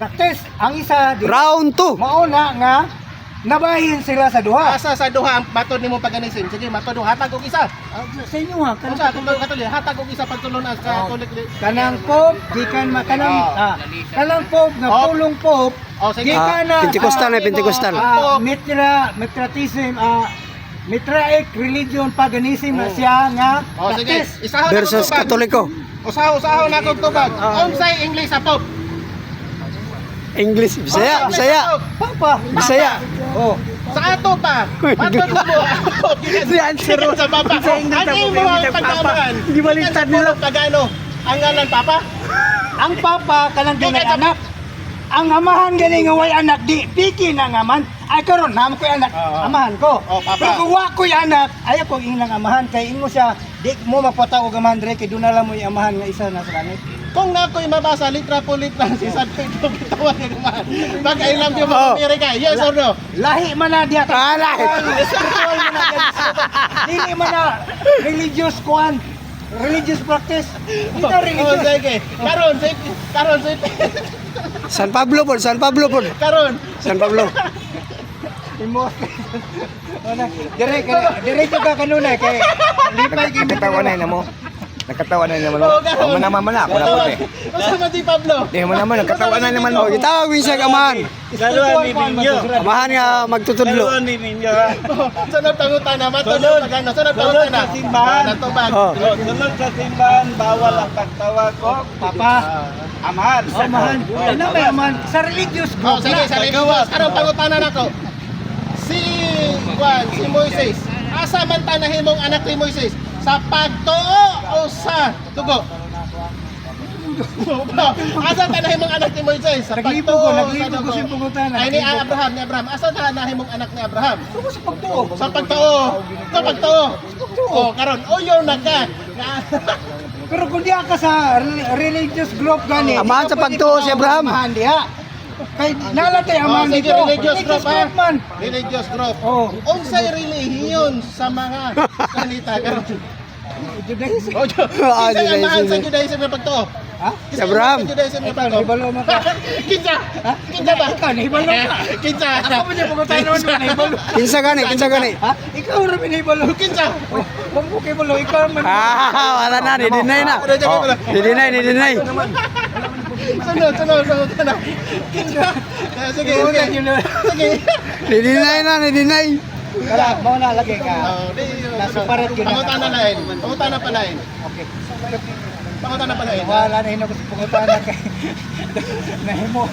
Practice ang isa di Round 2. mauna nga nabahin sila sa duha. Asa sa duha ang matod nimo paganisin. Sige, matod hatag og isa. Sa inyo ha, Unsa kung katuloy hatag og isa pagtulon as Catholic. kanang pop gikan makanang kanang pop nga Oh. pulong pop Oh, sige. gikan na Pentecostal na Pentecostal. mitratism mitraik religion paganism na siya nga Oh, sige. practice. Isahon Versus na kong tubag. Katoliko. Usahaw na kong tubag. Unsay English sa pop? English. Bisaya. Bisaya. Papa. Bisaya. Oh. Sa ato pa. Matod mo. Si answer mo. Sa papa. Sa English Ano ako, yung may mga Papa. pagkaamaan? Hindi baliktad nila. Pagano? Ang ngalan papa? Ang papa kanang dunay anak. Ang amahan gani nga way anak di piki na nga man. Ay karon namo ko anak, amahan ko. Oh, papa. Pero kung wa ko anak, ayaw ko inang amahan kay ingo siya di mo mapataw og amahan dire kay dunala mo amahan nga isa na sa langit. Kung na ako'y mabasa, litra po litra, si San Pedro bitawan ni Roman. Mag-ailam yung mga Amerika, yes or no? Lahi man na diha. Lahi. Spiritual man na diha. Dili man na religious kuan. Religious practice. Dito Oh, religious. sige. Karon, San Pablo po. San Pablo po. karon. San Pablo. Imo. Wala. Dire ka kanunay kay lipay kay Nakatawa na mo. Nakatawa na naman. Oh, karon. Ako naman man ako na eh. Basta man si Pablo. Di mo naman nakatawa na naman Oh, mo. gitawag minsan amahan. Galuan ni Minyo. Amahan nga magtutudlo. ni Minyo. Sunod tangutan na, matulog pagano. Sunod tangutan na. Natubag. Oh. Sunod sa simbahan, bawal ang pagtawag ko. Papa, amahan. Oh, amahan. Ano ba amahan? Sa religious Oh, group sige, na. sa religious. Karon pangutanan nako. Si Juan, si Moises. Asa man tanahimong anak ni Moises? Sa pagtuo o sa tugo? Asa tanahimong anak ni Moises? Sa Naglibo pagtuo ko, o sa naglibo ko tugo? sa pangutanan. Ay ni Abraham. Asa tanahimong anak ni Abraham? Tugo sa pagtuo. Sa pagtuo. Sa pagtuo. Oh, karon uyo na ka. Pero kung diha ka sa religious group gani, Amahan sa pagtuo si Abraham. Amahan diha. Kay nalatay Oh, amahan sige, dito. religious group ha. man. Religious group. Oh. Unsay relihiyon sa mga kanita karon? Judaism. Oh, Ah, kinsa ang mahal sa Judaism. Judaism nga pagtuo? Ha? Si Abraham. Sa Judaism nga Ikaw, pagtuo. nahibalo mo ka. Kinsa? Kinsa ba? Ikaw, nahibalo ka. Kinsa? Ako ba niya pangutanan mo nahibalo? Kinsa gani, kinsa gani. Ha? Ikaw rin pinahibalo. Kinsa? Huwag mo kayo balo, ikaw man. Wala na, didinay na. Ano dyan ko lang? Didinay, didinay. Sunod na. Kinsa? Sige, sige. Sige. Didinay na, didinay. Kala, mau na lagi ka. Oh, di. Nasuparat yun. Pangutana na yun. Pangutana pa na yun. Okay. Pangutana pa na yun. Wala na hinag sa pangutanan kay nahimo.